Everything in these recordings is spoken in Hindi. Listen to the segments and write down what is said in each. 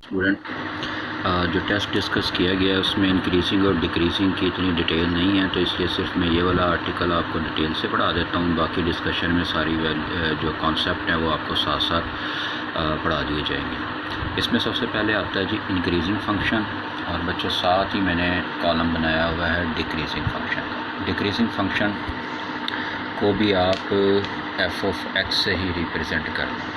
स्टूडेंट जो टेस्ट डिस्कस किया गया है उसमें इंक्रीजिंग और डिक्रीजिंग की इतनी डिटेल नहीं है, तो इसलिए सिर्फ मैं ये वाला आर्टिकल आपको डिटेल से पढ़ा देता हूँ। बाकी डिस्कशन में सारी जो कॉन्सेप्ट हैं वो आपको साथ साथ पढ़ा दिए जाएंगे। इसमें सबसे पहले आता है जी इंक्रीजिंग फंक्शन, और बच्चों साथ ही मैंने कॉलम बनाया हुआ है डिक्रीजिंग फंक्शन का। डिक्रीजिंग फंक्शन को भी आप एफ ऑफ एक्स से ही रिप्रेजेंट कर लो।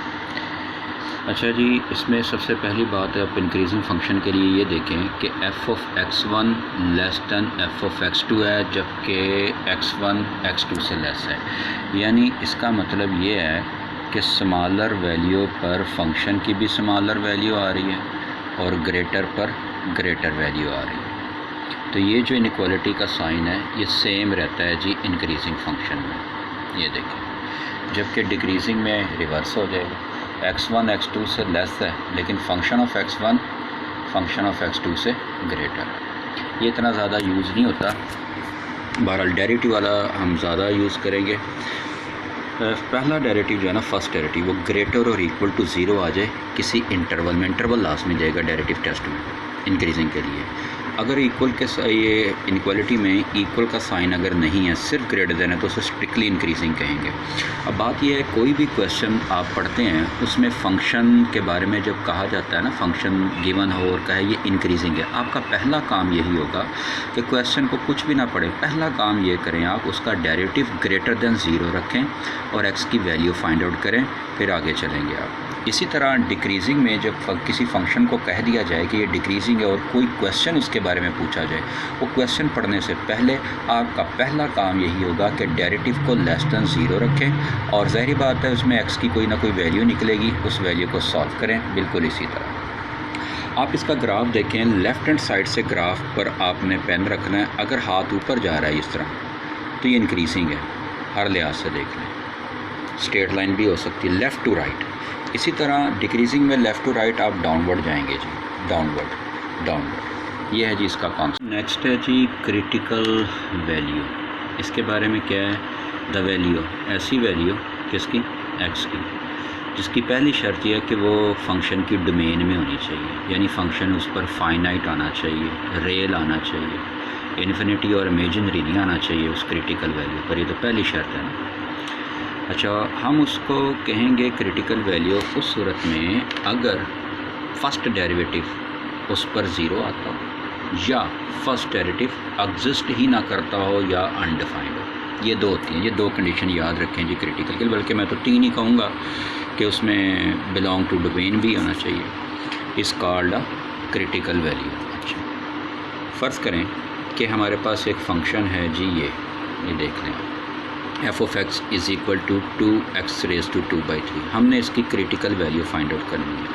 अच्छा जी, इसमें सबसे पहली बात है आप इंक्रीजिंग फंक्शन के लिए ये देखें कि F of x1 less than F of x2 है, जबकि x1 x2 से लेस है। यानी इसका मतलब ये है कि स्मॉलर वैल्यू पर फंक्शन की भी स्मॉलर वैल्यू आ रही है और ग्रेटर पर ग्रेटर वैल्यू आ रही है। तो ये जो इनइक्वालिटी का साइन है ये सेम रहता है जी इंक्रीजिंग फंक्शन में। ये देखें, जबकि डिक्रीजिंग में रिवर्स हो जाएगा। x1 x2 से लेस है, लेकिन function of x1 function of x2 से ग्रेटर है। ये इतना ज़्यादा यूज़ नहीं होता, बहरहाल डेरिवेटिव वाला हम ज़्यादा यूज़ करेंगे। पहला डेरिवेटिव जो है ना, फर्स्ट डेरिवेटिव, वो ग्रेटर और इक्वल टू ज़ीरो आ जाए किसी इंटरवल में। इंटरवल लास्ट में जाएगा डेरिवेटिव टेस्ट में इंक्रीजिंग के लिए। अगर इक्वल के ये इनक्वालिटी में इक्वल का साइन अगर नहीं है, सिर्फ ग्रेटर देन है, तो उसे स्ट्रिक्टली इंक्रीजिंग कहेंगे। अब बात यह है, कोई भी क्वेश्चन आप पढ़ते हैं उसमें फ़ंक्शन के बारे में जब कहा जाता है ना, फंक्शन गिवन हो और कहे ये इंक्रीजिंग है, आपका पहला काम यही होगा कि क्वेश्चन को कुछ भी ना पढ़ें, पहला काम ये करें आप उसका डेरिवेटिव ग्रेटर देन ज़ीरो रखें और एक्स की वैल्यू फाइंड आउट करें, फिर आगे चलेंगे आप। इसी तरह डिक्रीजिंग में जब किसी फंक्शन को कह दिया जाए कि ये डिक्रीजिंग है और कोई क्वेश्चन उसके बारे में पूछा जाए, वो क्वेश्चन पढ़ने से पहले आपका पहला काम यही होगा कि डेरिवेटिव को लेस देन ज़ीरो रखें, और ज़ाहिर बात है उसमें एक्स की कोई ना कोई वैल्यू निकलेगी, उस वैल्यू को सॉल्व करें। बिल्कुल इसी तरह आप इसका ग्राफ देखें, लेफ़्ट हैंड साइड से ग्राफ पर आपने पेन रखना है। अगर हाथ ऊपर जा रहा है इस तरह, तो ये इंक्रीजिंग है, हर लिहाज से देख लें। स्ट्रेट लाइन भी हो सकती है लेफ़्ट टू राइट। इसी तरह डिक्रीजिंग में लेफ़्ट टू राइट आप डाउनवर्ड जाएंगे जी, डाउनवर्ड। ये है जी इसका कॉन्सेप्ट। नेक्स्ट है जी क्रिटिकल वैल्यू। इसके बारे में क्या है, द वैल्यू, ऐसी वैल्यू किसकी, एक्स की, जिसकी पहली शर्त यह है कि वो फंक्शन की डोमेन में होनी चाहिए, यानी फंक्शन उस पर फाइनाइट आना चाहिए, रियल आना चाहिए, इन्फिनिटी और इमेजिनरी नहीं आना चाहिए उस क्रिटिकल वैल्यू पर। ये तो पहली शर्त है ना। अच्छा, हम उसको कहेंगे क्रिटिकल वैल्यू उस सूरत में अगर फर्स्ट डेरिवेटिव उस पर ज़ीरो आता हो, या फर्स्ट डेरिवेटिव एग्जिस्ट ही ना करता हो, या अनडिफाइंड हो। ये दो होती हैं, ये दो कंडीशन याद रखें जी क्रिटिकल के, बल्कि मैं तो तीन ही कहूँगा कि उसमें बिलोंग टू डोमेन भी होना चाहिए। इस कॉल्ड अ क्रिटिकल वैल्यू। अच्छा, फ़र्ज़ करें कि हमारे पास एक फ़ंक्शन है जी, ये देख लें, f of x is equal to 2x raise to 2/3। हमने इसकी क्रिटिकल वैल्यू फाइंड आउट करनी है।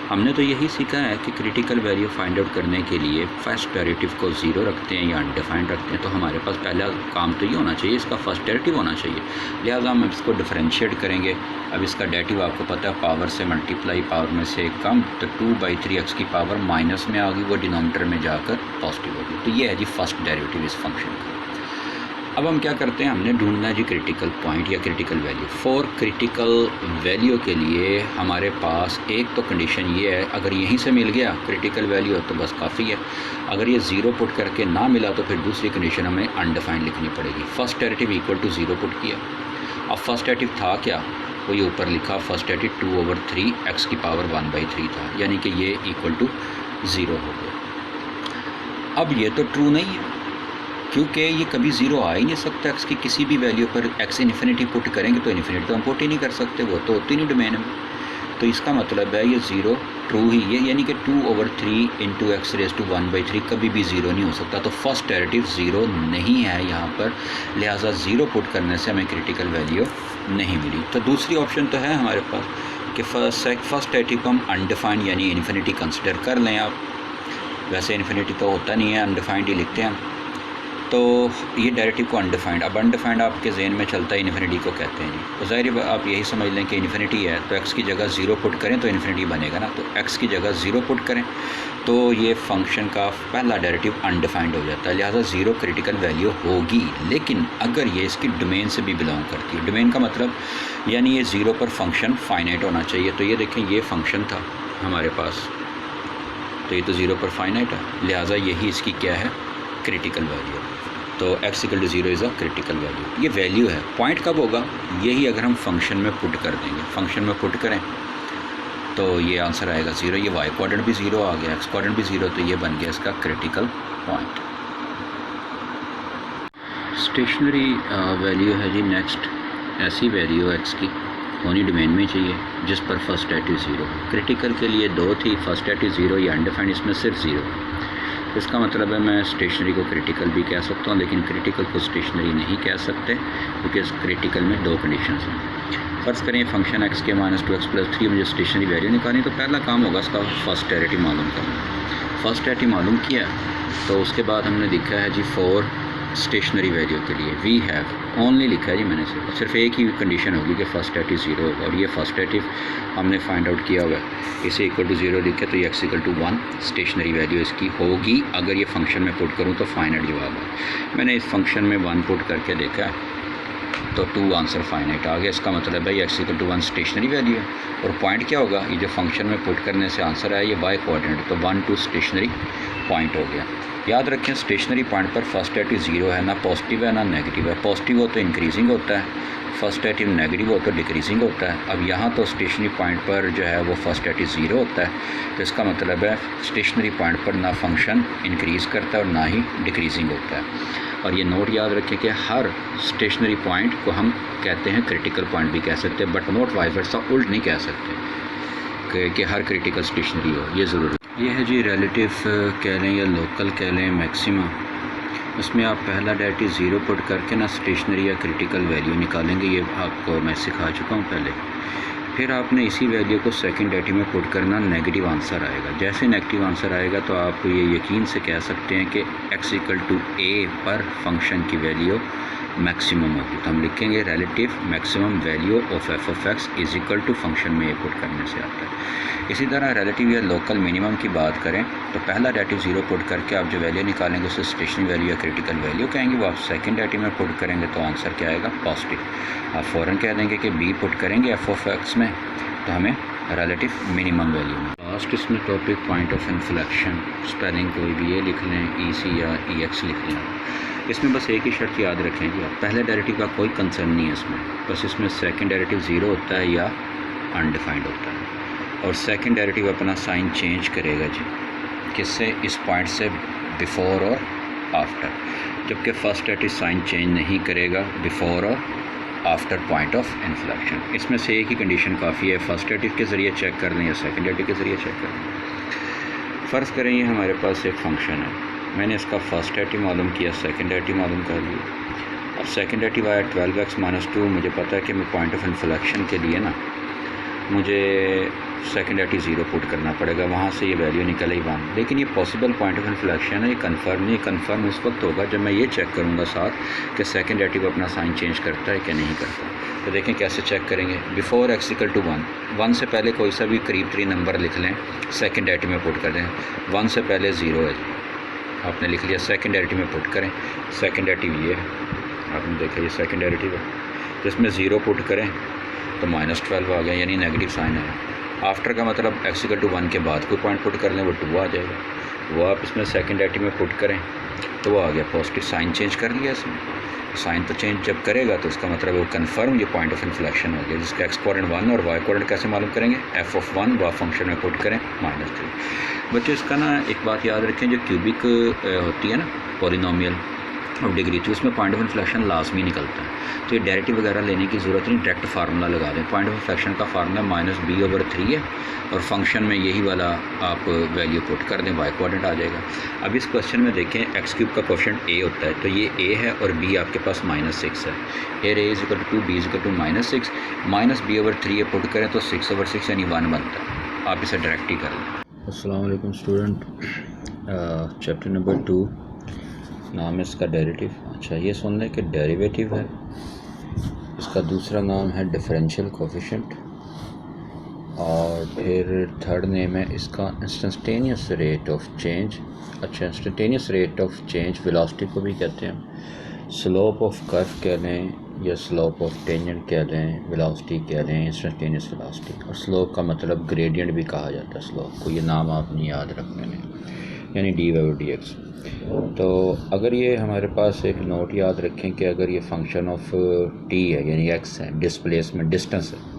हमने तो यही सीखा है कि क्रिटिकल वैल्यू फाइंड आउट करने के लिए फर्स्ट डेरिवेटिव को ज़ीरो रखते हैं या अनडिफाइंड रखते हैं। तो हमारे पास पहला काम तो ये होना चाहिए, इसका फर्स्ट डेरिवेटिव होना चाहिए। लिहाजा हम इसको डिफरेंशिएट करेंगे। अब इसका डेरिवेटिव आपको पता है, पावर से मल्टीप्लाई, पावर में से कम, तो 2/3x की पावर माइनस में आ गई, वो डिनोमिनेटर में जाकर पॉजिटिव हो गई। तो ये है जी फर्स्ट डेरिवेटिव इस फंक्शन का। अब हम क्या करते हैं, हमने ढूंढना है जी क्रिटिकल पॉइंट या critical value. For critical value के लिए हमारे पास एक तो कंडीशन ये है, अगर यहीं से मिल गया क्रिटिकल वैल्यू तो बस काफ़ी है। अगर ये ज़ीरो पुट करके ना मिला तो फिर दूसरी कंडीशन हमें अनडिफाइंड लिखनी पड़ेगी। First derivative equal to zero put किया। अब फर्स्ट डेरिवेटिव था क्या, वो ये ऊपर लिखा, फर्स्ट डेरिवेटिव 2/3 x की पावर 1/3 था, यानी कि ये इक्वल टू ज़ीरो हो गया। अब ये तो ट्रू नहीं है, क्योंकि ये कभी ज़ीरो आ ही नहीं सकता एक्स की किसी भी वैल्यू पर। एक्स इन्फिनिटी पुट करेंगे तो इन्फिनिटी तो हम पुट ही नहीं कर सकते, वो तो होती नहीं डोमेन में। तो इसका मतलब है ये ज़ीरो ट्रू ही है, यानी कि 2/3 इंटू एक्स रेज़ टू 1/3 कभी भी ज़ीरो नहीं हो सकता। तो फर्स्ट डेरिवेटिव ज़ीरो नहीं है यहाँ पर, लिहाजा ज़ीरो पुट करने से हमें क्रिटिकल वैल्यू नहीं मिली। तो दूसरी ऑप्शन तो है हमारे पास कि फर्स्ट डेरिवेटिव को हम अनडिफाइंड यानी इन्फिनिटी कंसिडर कर लें आप। वैसे इन्फिनिटी तो होता नहीं है, अनडिफाइंड ही लिखते हैं हम। तो ये डेरिवेटिव को अनडिफाइंड, अब अनडिफाइंड आपके जहन में चलता है इन्फिनिटी को कहते हैं जी। तो ज़ाहिर आप यही समझ लें कि इन्फिनिटी है, तो एक्स की जगह ज़ीरो पुट करें तो इन्फिनिटी बनेगा ना। तो एक्स की जगह ज़ीरो पुट करें तो ये फंक्शन का पहला डेरिवेटिव अनडिफाइंड हो जाता है, लिहाजा ज़ीरो क्रिटिकल वैल्यू होगी। लेकिन अगर ये इसकी डोमेन से भी बिलोंग करती है, डोमेन का मतलब यानी ये ज़ीरो पर फंक्शन फाइनाइट होना चाहिए। तो ये देखें, ये फंक्शन था हमारे पास, तो ये तो ज़ीरो पर फाइनाइट है, लिहाजा यही इसकी क्या है, क्रिटिकल वैल्यू। तो x = 0 is a critical value. ये वैल्यू है। पॉइंट कब होगा, यही अगर हम फंक्शन में पुट कर देंगे, फंक्शन में पुट करें तो ये आंसर आएगा 0। ये y कोऑर्डिनेट भी 0 आ गया, x कोऑर्डिनेट भी 0, तो ये बन गया इसका क्रिटिकल पॉइंट। स्टेशनरी वैल्यू है जी नेक्स्ट, ऐसी वैल्यू x की होनी डोमेन में चाहिए जिस पर फर्स्ट डेरिवेटिव 0। क्रिटिकल के लिए 2 थी, फर्स्ट डेरिवेटिव 0 या अनडिफाइंड, इसमें सिर्फ 0। इसका मतलब है मैं स्टेशनरी को क्रिटिकल भी कह सकता हूँ, लेकिन क्रिटिकल को स्टेशनरी नहीं कह सकते क्योंकि इस क्रिटिकल में 2 कंडीशंस हैं। फ़र्ज़ करें फंक्शन x के -2x + 3 मुझे स्टेशनरी वैल्यू निकालनी, तो पहला काम होगा इसका फर्स्ट डेरिवेटिव मालूम करना। फर्स्ट डेरिवेटिव मालूम किया तो उसके बाद हमने लिखा है जी फॉर स्टेशनरी वैल्यू के लिए वी हैव ओनली लिखा है जी मैंने, सिर्फ एक ही कंडीशन होगी कि फर्स्ट डेरिवेटिव 0 होगा, और ये फर्स्ट डेरिवेटिव हमने फाइंड आउट किया हुआ है। इसे इक्वल टू 0 लिखे तो ये x = 1 स्टेशनरी वैल्यू इसकी होगी। अगर ये फंक्शन में पुट करूँ तो फाइनाइट जवाब है। मैंने इस फंक्शन में 1 पुट करके देखा है तो 2 आंसर फाइनाइट आ गया। इसका मतलब है ये x = 1 स्टेशनरी वैल्यू है, और पॉइंट क्या होगा, ये जो फंक्शन में पुट करने से आंसर आया ये y कोऑर्डिनेट, तो 1 2 स्टेशनरी पॉइंट हो गया। याद रखें स्टेशनरी पॉइंट पर फर्स्ट डेरिवेटिव 0 है, ना पॉजिटिव है ना नेगेटिव है। पॉजिटिव हो तो इंक्रीजिंग होता है, फर्स्ट डेरिवेटिव नेगेटिव हो तो डिक्रीजिंग होता है। अब यहाँ तो स्टेशनरी पॉइंट पर जो है वो फर्स्ट डेरिवेटिव 0 होता है, तो इसका मतलब है स्टेशनरी पॉइंट पर ना फंक्शन इंक्रीज़ करता है और ना ही डिक्रीजिंग होता है। और ये नोट याद रखें कि हर स्टेशनरी पॉइंट को हम कहते हैं क्रिटिकल पॉइंट भी कह सकते हैं, बट नोट वाइस वर्सा उल्ट नहीं कह सकते कि हर क्रिटिकल स्टेशनरी हो, ये ज़रूर। ये है जी रिलेटिव कह लें या लोकल कह लें मैक्सिमा। इसमें आप पहला डेरिवेटिव 0 पुट करके ना स्टेशनरी या क्रिटिकल वैल्यू निकालेंगे, ये आपको मैं सिखा चुका हूँ पहले। फिर आपने इसी वैल्यू को सेकंड डेरिवेटिव में पुट करना, नेगेटिव आंसर आएगा। जैसे नेगेटिव आंसर आएगा तो आप ये यकीन से कह सकते हैं कि x = a पर फंक्शन की वैल्यू मैक्सिमम होगी। तो हम लिखेंगे relative maximum value of f(x) = function में a पुट करने से आता है। इसी तरह रिलेटिव या लोकल मिनिमम की बात करें तो पहला डेरिवेटिव 0 पुट करके आप जो वैल्यू निकालेंगे उसे स्टेशनरी वैल्यू या क्रिटिकल वैल्यू कहेंगे। वो आप सेकंड डेरिवेटिव में पुट करेंगे तो आंसर क्या आएगा, पॉजिटिव। आप फ़ौरन कह देंगे कि b पुट करेंगे f(x) में तो हमें रिलेटिव मिनिमम वैल्यू में। लास्ट इसमें topic point of inflection, spelling कोई भी ये लिख लें, EC या EX लिख लें। इसमें बस एक ही शर्त याद रखें जी, आप पहले डेरिवेटिव का कोई कंसर्न नहीं है इसमें, बस इसमें सेकंड डेरिवेटिव 0 होता है या अनडिफाइंड होता है। और सेकंड डेरिवेटिव अपना साइन चेंज करेगा जी, किससे, इस पॉइंट से बिफोर और आफ्टर, जबकि फर्स्ट डेरिवेटिव साइन चेंज नहीं करेगा बिफोर और आफ्टर पॉइंट ऑफ इन्फ्लेक्शन। इसमें से एक ही कंडीशन काफ़ी है, फर्स्ट डेरिवेटिव के ज़रिए चेक कर लें या सेकंड डेरिवेटिव के ज़रिए चेक कर लें। फ़र्ज़ करें ये हमारे पास एक फंक्शन है, मैंने इसका फर्स्ट डेरिवेटिव मालूम किया, सेकंड डेरिवेटिव मालूम कर लिया। अब सेकंड डेरिवेटिव आया 12x - 2, मुझे पता है कि मैं पॉइंट ऑफ इन्फ्लेक्शन के लिए ना मुझे सेकंड डेरिवेटिव 0 पुट करना पड़ेगा, वहाँ से ये वैल्यू निकल ही 1। लेकिन ये पॉसिबल पॉइंट ऑफ इन्फ्लेक्शन है, ये कंफर्म नहीं, कंफर्म उस वक्त होगा जब मैं ये चेक करूँगा साथ कि सेकंड डेरिवेटिव अपना साइन चेंज करता है कि नहीं करता। तो देखें कैसे चेक करेंगे, बिफोर x = 1, 1 से पहले कोई सा भी करीब 3 नंबर लिख लें, सेकंड डेरिवेटिव में पुट कर दें। 1 से पहले 0 है, आपने लिख लिया, सेकंड डेरिवेटिव में पुट करें। सेकंड डेरिवेटिव ये है, आपने देखा ये सेकंड डेरिवेटिव है, जिसमें 0 पुट करें तो -12 आ गया, यानी नेगेटिव साइन है। आफ्टर का मतलब x = 1 के बाद कोई पॉइंट पुट कर लें वो 2 आ जाएगा, वो आप इसमें सेकंड डेरिवेटिव में पुट करें तो वो आ गया पॉजिटिव, साइन चेंज कर लिया इसमें। साइन तो चेंज जब करेगा तो इसका मतलब वो कन्फर्म ये पॉइंट ऑफ इन्फ्लेक्शन हो गया, जिसका x कोऑर्डिनेट 1 और y कोऑर्डिनेट कैसे मालूम करेंगे, f(1) व फंक्शन में पुट करें -3। बच्चे इसका ना एक बात याद रखें, जो क्यूबिक होती है ना पॉलिनोमियल ऑफ डिग्री 2, उसमें पॉइंट ऑफ इन्फ्लेक्शन लाजमी निकलता है। तो ये डेरिवेटिव वगैरह लेने की ज़रूरत नहीं, डायरेक्ट फार्मूला लगा दें। पॉइंट ऑफ इन्फ्लेक्शन का फार्मूला -b/3 है, और फंक्शन में यही वाला आप वैल्यू पुट कर दें, y कोऑर्डिनेट आ जाएगा। अब इस क्वेश्चन में देखें x³ का कोएफिशिएंट a होता है, तो ये a है और b आपके पास -6 है। a = 2, b = -6, -b/3 पुट करें तो 6/6 यानी 1 बनता है। आप इसे डायरेक्ट ही कर लें। अस्सलाम वालेकुम स्टूडेंट, चैप्टर नंबर 2, नाम है इसका डेरिवेटिव। अच्छा ये सुन लें कि डेरिवेटिव है, इसका दूसरा नाम है डिफरेंशियल कोएफिशिएंट, और फिर थर्ड नेम है इसका इंस्टेंटेनियस रेट ऑफ चेंज। अच्छा instantaneous rate of change velocity को भी कहते हैं, स्लोप ऑफ कर्व कह लें या स्लोप ऑफ टेंजेंट कह लें, वेलोसिटी कह लें, इंस्टेंटेनियस वेलोसिटी। और स्लोप का मतलब ग्रेडियंट भी कहा जाता है स्लोप को, ये नाम आपने याद रखने हैं, यानी dy/dx। तो अगर ये हमारे पास एक नोट याद रखें कि अगर ये फंक्शन ऑफ t है यानी x है, डिस्प्लेसमेंट डिस्टेंस है,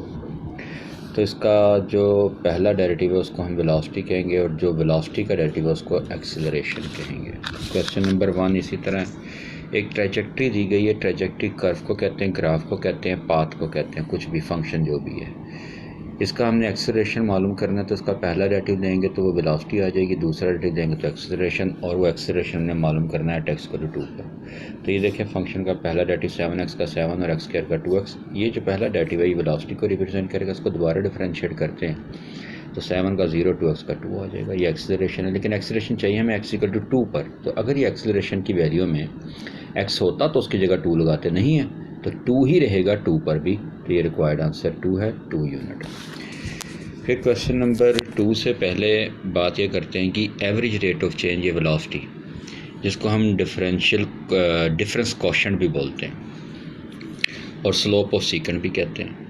तो इसका जो पहला डेरिवेटिव है उसको हम वेलोसिटी कहेंगे और जो वेलोसिटी का डेरिवेटिव है उसको एक्सीलरेशन कहेंगे। क्वेश्चन नंबर 1 इसी तरह एक ट्रैजेक्टरी दी गई है, ट्रैजेक्टरी कर्व को कहते हैं, ग्राफ को कहते हैं, पाथ को कहते हैं, कुछ भी फंक्शन जो भी है। इसका हमने एक्सेलरेशन मालूम करना है, तो इसका पहला डेरिवेटिव देंगे तो वो वेलोसिटी आ जाएगी, दूसरा डेरिवेटिव देंगे तो एक्सेलरेशन, और वो एक्सेलरेशन हमने मालूम करना है x = 2 पर। तो ये देखें फंक्शन का पहला डेरिवेटिव 7x का 7 और x² का 2x। ये जो पहला डेरिवेटिव है ये वेलोसिटी को रिप्रेजेंट करेगा, इसको दोबारा डिफरेंशिएट करते हैं तो 7 का 0, 2x का 2 आ जाएगा। ये एक्सेलरेशन है, लेकिन एक्सेलरेशन चाहिए हमें x = 2 पर। तो अगर ये एक्सेलरेशन की वैल्यू में x होता तो उसकी जगह 2 लगाते, नहीं है तो 2 ही रहेगा 2 पर भी। तो ये रिक्वायर्ड आंसर 2 है, 2 यूनिट। फिर क्वेश्चन नंबर 2 से पहले बात ये करते हैं कि एवरेज रेट ऑफ चेंज या वेलोसिटी, जिसको हम डिफरेंस कोएफिशिएंट भी बोलते हैं और स्लोप ऑफ सीकेंट भी कहते हैं,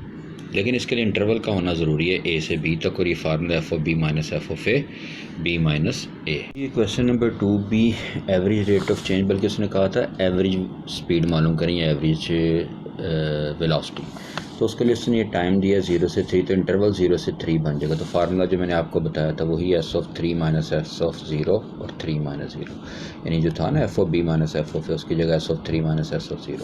लेकिन इसके लिए इंटरवल का होना ज़रूरी है a से b तक, और ये formula f(b - f(a) b - a। ये question number 2b average rate of change, बल्कि उसने कहा था एवरेज स्पीड मालूम करें या एवरेज वेलोसिटी। तो उसके लिए उसने ये टाइम दिया 0 से 3, तो इंटरवल 0 से 3 बन जाएगा। तो फार्मूला जो मैंने आपको बताया था वही s(3 - s(0) और 3 - 0, यानी जो था ना f(b - f(a), उसकी जगह s(3 - s(0)।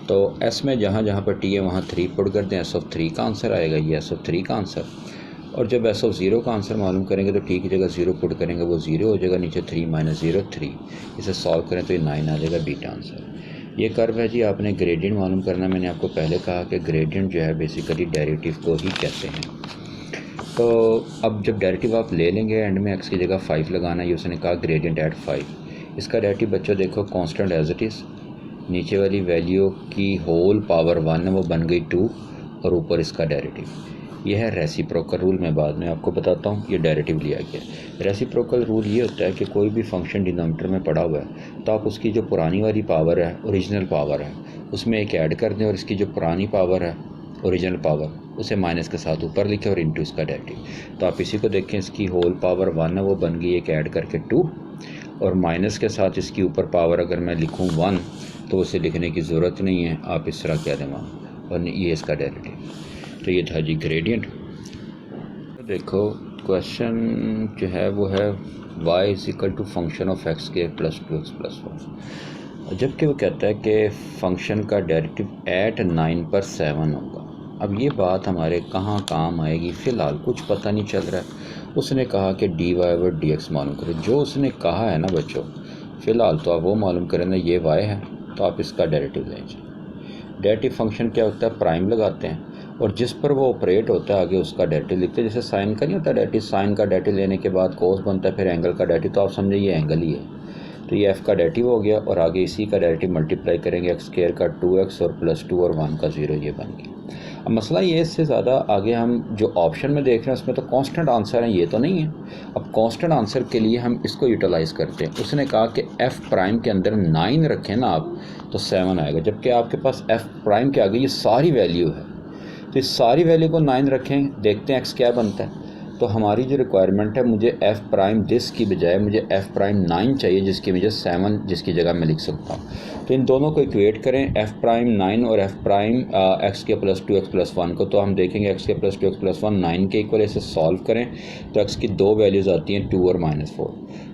तो s में जहाँ जहाँ पर t है वहाँ 3 पुट कर दें, s(3) का आंसर आएगा, ये s(3) का आंसर। और जब s(0) का आंसर मालूम करेंगे तो t की जगह 0 पुट करेंगे, वो 0 हो जाएगा, नीचे 3 - 0 3। इसे सॉल्व करें तो ये 9 आ जाएगा, बीटा आंसर। ये कर्व है जी, आपने ग्रेडियंट मालूम करना। मैंने आपको पहले कहा कि ग्रेडियंट जो है बेसिकली डेरिवेटिव को ही कहते हैं। तो अब जब डेरिवेटिव आप ले लेंगे, एंड में x की जगह 5 लगाना, ये उसने कहा ग्रेडियंट एट 5। इसका डेरिवेटिव बच्चों देखो कांस्टेंट एज इट इज़, नीचे वाली वैल्यू की होल पावर 1 है वो बन गई 2, और ऊपर इसका डेरिवेटिव। यह है रेसिप्रोकल रूल, मैं बाद में आपको बताता हूँ। ये डेरिवेटिव लिया गया। रेसिप्रोकल रूल ये होता है कि कोई भी फंक्शन डिनोमिनेटर में पड़ा हुआ है तो आप उसकी जो पुरानी वाली पावर है, ओरिजिनल पावर है, उसमें एक ऐड कर दें, और इसकी जो पुरानी पावर है, ओरिजिनल पावर, उसे माइनस के साथ ऊपर लिखें और इनटू इसका डेरिवेटिव। तो आप इसी को देखें, इसकी होल पावर 1 है वो बन गई एक ऐड करके 2, और माइनस के साथ इसकी ऊपर पावर अगर मैं लिखूँ 1 तो उसे लिखने की ज़रूरत नहीं है, आप इस तरह कह दें वहाँ, और ये इसका डेरिवेटिव। तो ये था जी ग्रेडियंट। तो देखो क्वेश्चन जो है वो है y = function of x² + 2x + 1, जबकि वो कहता है कि फंक्शन का डेरिवेटिव एट 9 पर 7 होगा। अब ये बात हमारे कहाँ काम आएगी, फ़िलहाल कुछ पता नहीं चल रहा है। उसने कहा कि dy/dx मालूम करें, जो उसने कहा है ना बच्चों, फ़िलहाल तो आप वो मालूम करें ना, ये y है तो आप इसका डेरिवेटिव लें। डेरिवेटिव फंक्शन क्या होता है, प्राइम लगाते हैं, और जिस पर वो ऑपरेट होता है आगे उसका डेरिवेटिव लिखते हैं। जैसे साइन का नहीं होता डेरिवेटिव, साइन का डेरिवेटिव लेने के बाद कोस बनता है, फिर एंगल का डेरिवेटिव, तो आप समझे ये एंगल ही है। तो ये f का डेरिवेटिव हो गया, और आगे इसी का डेरिवेटिव मल्टीप्लाई करेंगे x² का 2x और +2 और 1 का 0, ये बन गया। अब मसला ये, इससे ज़्यादा आगे हम जो ऑप्शन में देख रहे हैं उसमें तो कांस्टेंट आंसर है, ये तो नहीं है। अब कांस्टेंट आंसर के लिए हम इसको यूटिलाइज़ करते हैं। उसने कहा कि f' के अंदर 9 रखें ना आप तो 7 आएगा, जबकि आपके पास f' के आगे ये सारी वैल्यू है। तो इस सारी वैल्यू को 9 रखें, देखते हैं x क्या बनता है। तो हमारी जो रिक्वायरमेंट है, मुझे f' दिस की बजाय मुझे f' 9 चाहिए, जिसकी वजह 7 जिसकी जगह मैं लिख सकता हूँ। तो इन दोनों को इक्वेट करें, f' 9 और f' x² + 2x + 1 को। तो हम देखेंगे x² + 2x + 1 9 के इक्वल, इसे सॉल्व करें तो x की 2 वैल्यूज़ आती हैं 2 और -4।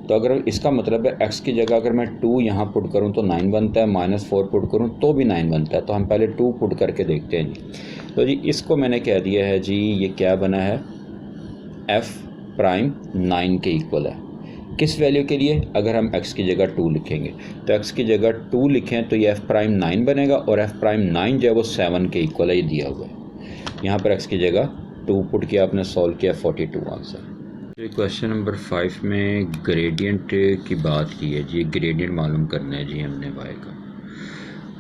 तो अगर इसका मतलब है x की जगह अगर मैं 2 यहाँ पुट करूँ तो 9 बनता है, -4 पुट करूँ तो भी 9 बनता है। तो हम पहले 2 पुट करके देखते हैं जी। तो जी इसको मैंने कह दिया है जी, ये क्या बना है, f' 9 के इक्वल है। किस वैल्यू के लिए, अगर हम x की जगह 2 लिखेंगे तो x की जगह 2 लिखें तो ये f' 9 बनेगा, और f' 9 जो है वो 7 के इक्वल है, ये दिया हुआ है। यहाँ पर x की जगह 2 पुट किया, आपने सॉल्व किया, 42 आंसर। क्वेश्चन नंबर 5 में ग्रेडियंट की बात की है जी, ग्रेडियंट मालूम करना है जी हमने y का,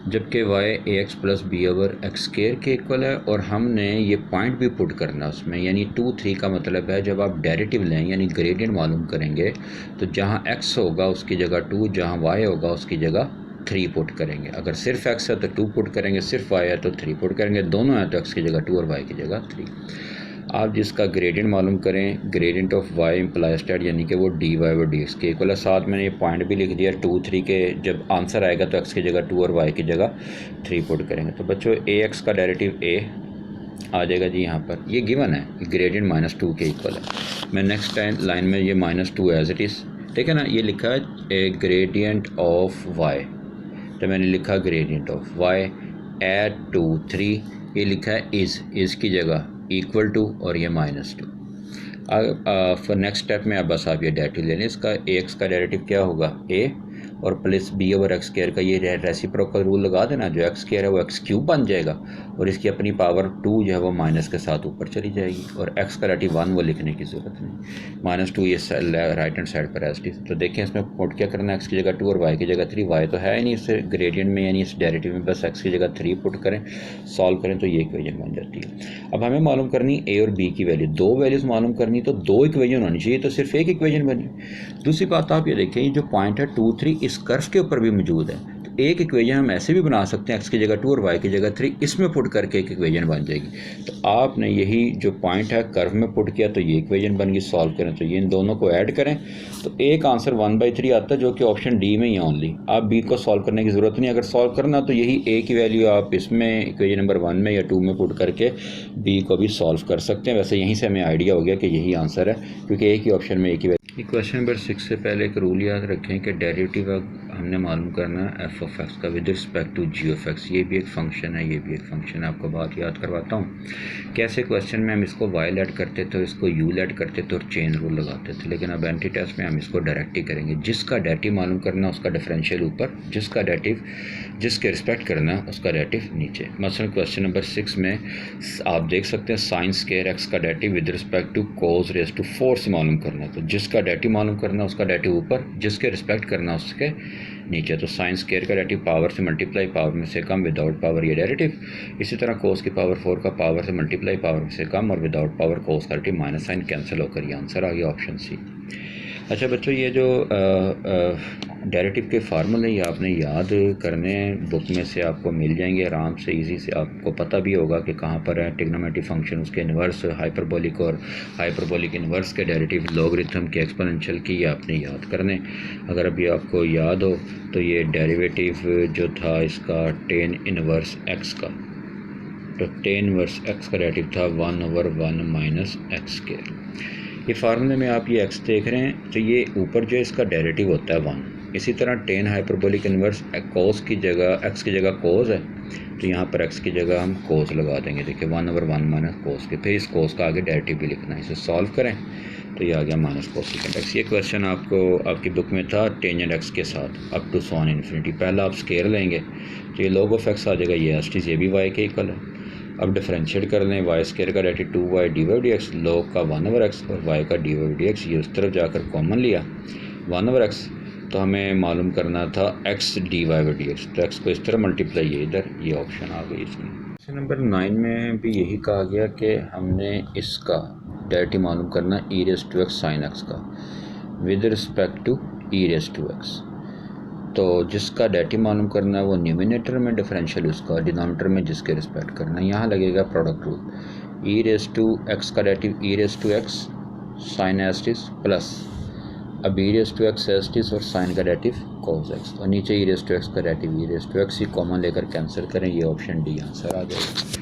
जबकि y ax + b/x² के इक्वल है, और हमने ये पॉइंट भी पुट करना उसमें, यानी 2 3 का मतलब है जब आप डेरिवेटिव लें यानी ग्रेडियंट मालूम करेंगे तो जहाँ x होगा उसकी जगह 2, जहाँ y होगा उसकी जगह 3 पुट करेंगे। अगर सिर्फ x है तो 2 पुट करेंगे, सिर्फ y है तो 3 पुट करेंगे, दोनों है तो x की जगह 2 और y की जगह 3। आप जिसका ग्रेडियंट मालूम करें, gradient of y implies that यानी कि वो dy और dx के इक्वल है। साथ मैंने ये पॉइंट भी लिख दिया 2 3 के, जब आंसर आएगा तो x की जगह 2 और y की जगह 3 पुट करेंगे। तो बच्चों ax का डेरिवेटिव a आ जाएगा जी, यहाँ पर ये गिवन है, ग्रेडियंट -2 के इक्वल है। मैं नेक्स्ट लाइन में ये -2 एज इट इज़, ठीक है ना, ये लिखा है ग्रेडियंट ऑफ y, तो मैंने लिखा ग्रेडियंट ऑफ y एट 2 3, ये लिखा है इज़ की जगह इक्वल टू और ये -2। फॉर नेक्स्ट स्टेप में अब बस आप ये डेरिवेटिव ले लें। इसका ax का डेरिवेटिव क्या होगा, a और plus b over x square का ये रेसिप्रोकल रूल लगा देना, जो एक्स स्क्वायर है वो एक्स क्यूब बन जाएगा और इसकी अपनी पावर 2 जो है वो माइनस के साथ ऊपर चली जाएगी और x का डेरिवेटिव 1 वो लिखने की ज़रूरत नहीं, -2 ये राइट हैंड साइड पर एज। तो देखें इसमें पुट क्या करना है, x की जगह 2 और y की जगह 3, y तो है ही नहीं इस ग्रेडियंट में यानी इस डेरिवेटिव में, बस x की जगह 3 पुट करें, सॉल्व करें तो ये इक्वेशन बन जाती है। अब हमें मालूम करनी a और b की वैल्यू, दो वैल्यूज़ मालूम करनी, तो दो इक्वेशन होनी चाहिए, तो सिर्फ एक इक्वेशन बनी। दूसरी बात आप ये देखें, जो पॉइंट है 2 3 इस कर्व के ऊपर भी मौजूद है, तो एक इक्वेशन हम ऐसे भी बना सकते हैं, x की जगह 2 और y की जगह 3, इसमें पुट करके एक इक्वेशन बन जाएगी। तो आपने यही जो पॉइंट है कर्व में पुट किया तो ये इक्वेशन बन गई, सॉल्व करें तो ये इन दोनों को ऐड करें तो एक आंसर 1/3 आता है, जो कि ऑप्शन डी में ही ओनली। आप बी को सॉल्व करने की ज़रूरत नहीं, अगर सॉल्व करना तो यही a की वैल्यू आप इसमें इक्वेशन नंबर 1 में या 2 में पुट करके b को भी सॉल्व कर सकते हैं। वैसे यहीं से हमें आइडिया हो गया कि यही आंसर है, क्योंकि एक ही ऑप्शन में एक ही। क्वेश्चन नंबर 6 से पहले एक रूल याद रखें कि डेरिवेटिव हमने मालूम करना है एफ ऑफ एक्स का with respect to g of x. ये भी एक फंक्शन है, ये भी एक फंक्शन है। आपको बात याद करवाता हूँ कैसे क्वेश्चन में हम इसको वाई लेट करते थे, इसको यू लेट करते थे और चेन रूल लगाते थे, लेकिन अब एंटी टेस्ट में हम इसको डायरेक्ट ही करेंगे। जिसका डेरिवेटिव मालूम करना उसका डिफरेंशियल ऊपर, जिसका डेरिवेटिव जिसके रिस्पेक्ट करना उसका डेरिवेटिव नीचे। मसलन क्वेश्चन नंबर 6 में आप देख सकते हैं साइन स्क्वायर एक्स का derivative with respect to cos raise to 4 से मालूम करना है, तो जिसका डेरिवेटिव मालूम करना उसका डेरिवेटिव ऊपर, जिसके रिस्पेक्ट करना उसके नीचे। तो साइन स्क्वायर का डेरिवेटिव पावर से मल्टीप्लाई पावर में से कम, विदाउट पावर ये डेरिवेटिव। इसी तरह कोस की पावर 4 का पावर से मल्टीप्लाई पावर में से कम और विदाउट पावर कोस का डेरिवेटिव माइनस साइन कैंसिल होकर ये आंसर आ गया ऑप्शन सी। अच्छा बच्चों, ये जो डेरिवेटिव के फार्मूले ये आपने याद करने हैं, बुक में से आपको मिल जाएंगे आराम से, इजी से। आपको पता भी होगा कि कहाँ पर है ट्रिग्नोमेट्रिक फंक्शन, उसके इन्वर्स, हाइपरबोलिक और हाइपरबोलिक इन्वर्स के डेरिवेटिव, लॉगरिथम के, एक्सपोनेंशियल की, ये आपने याद करने। अगर अभी आपको याद हो तो ये डेरिवेटिव जो था इसका टेन इन्वर्स एक्स का, तो टेन इन्वर्स एक्स का डेरिवेटिव था 1/1 माइनस एक्स स्क्वायर। ये फार्मूले में आप ये x देख रहे हैं, तो ये ऊपर जो इसका डेरिवेटिव होता है 1। इसी तरह टेन हाइपरबोलिक इन्वर्स कोस की जगह, x की जगह कोस है, तो यहाँ पर x की जगह हम कोस लगा देंगे। देखिए 1/1 माइनस कोस के, फिर इस कोस का आगे डेरिवेटिव भी लिखना है। इसे सॉल्व करें तो ये आ गया माइनस कोसेकेंट एक्स। ये क्वेश्चन आपको आपकी बुक में था टेंजेंट एक्स के साथ अप टू सॉन इन्फिनिटी। पहला आप स्केयर लेंगे तो ये log ऑफ एक्स आ जाएगा, ये एस्टीज ये भी y के इक्वल है। अब डिफरेंशिएट कर लें, वाई स्क्वायर का डेरिवेटिव 2y dy/dx, log का 1/x और y का dy/dx, ये उस तरफ जाकर कॉमन लिया 1/x, तो हमें मालूम करना था x dy/dx, तो x को इस तरह मल्टीप्लाई, ये इधर ये ऑप्शन आ गई इसमें। क्वेश्चन नंबर 9 में भी यही कहा गया कि हमने इसका डेरिवेटिव मालूम करना e⁻x sin x का विद रिस्पेक्ट टू e⁻x। तो जिसका डेरिवेटिव मालूम करना है वो न्यूमिनेटर में, डिफरेंशियल उसका डिनोमिनेटर में जिसके रिस्पेक्ट करना है। यहाँ लगेगा प्रोडक्ट रूल, e⁻x का डेरिवेटिव e⁻x साइन एस्टिस प्लस अब e⁻x एस्टिस और साइन का डेरिवेटिव cos x, और नीचे e⁻x का डेरिवेटिव e⁻x ही कॉमन लेकर कैंसिल करें, ये ऑप्शन डी आंसर आ जाएगा।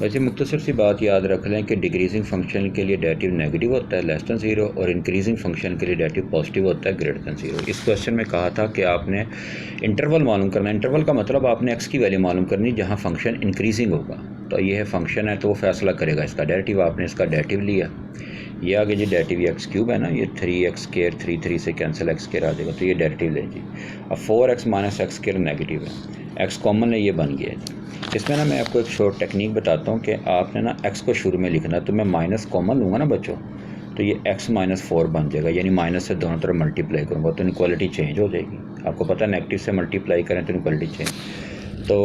वैसे मुख्तसर सी बात याद रख लें कि डिक्रीजिंग फंक्शन के लिए डेरिवेटिव नेगेटिव होता है लेस दैन 0, और इंक्रीजिंग फंक्शन के लिए डेरिवेटिव पॉजिटिव होता है ग्रेटर दैन 0। इस क्वेश्चन में कहा था कि आपने इंटरवल मालूम करना है। इंटरवल का मतलब आपने x की वैल्यू मालूम करनी जहाँ फंक्शन इंक्रीजिंग होगा। तो ये है फंक्शन है तो वो फैसला करेगा इसका डेरिवेटिव। आपने इसका डेरिवेटिव लिया, ये आगे जी डेरिवेटिव ये x³ है ना, ये 3x², 3 से कैंसिल x² आ जाएगा, तो ये डेरिवेटिव लें जी। अब 4x माइनस x² नेगेटिव है, x कॉमन है, ये बन गया है। इसमें ना मैं आपको एक शॉर्ट टेक्निक बताता हूँ कि आपने ना x को शुरू में लिखना, तो मैं माइनस कॉमन लूँगा ना बच्चों, तो ये x -4 बन जाएगा, यानी माइनस से दोनों तरफ मल्टीप्लाई करूँगा तो इनक्वालिटी चेंज हो जाएगी। आपको पता है नेगेटिव से मल्टीप्लाई करें तो इनक्वालिटी चेंज। तो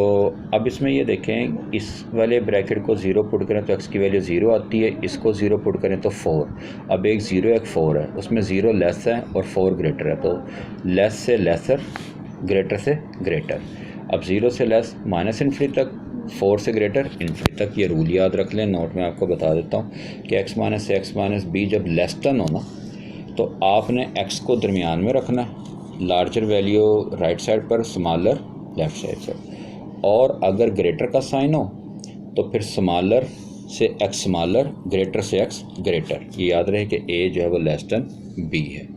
अब इसमें ये देखें, इस वाले ब्रैकेट को 0 पुट करें तो x की वैल्यू 0 आती है, इसको 0 पुट करें तो 4। अब एक 0 एक 4 है, उसमें 0 लेस है और 4 ग्रेटर है, तो लेस से लेसर ग्रेटर से ग्रेटर। अब 0 से लेस माइनस इन्फिनिटी तक, 4 से ग्रेटर इन्फिनिटी तक। ये रूल याद रख लें, नोट में आपको बता देता हूँ कि x माइनस से x माइनस बी जब लेस देन हो ना, तो आपने x को दरमियान में रखना, लार्जर वैल्यू राइट साइड पर, स्मॉलर लेफ़्ट साइड पर। और अगर ग्रेटर का साइन हो तो फिर स्मॉलर से x स्मॉलर, ग्रेटर से x ग्रेटर। ये याद रहे कि a जो है वो लेस देन b है।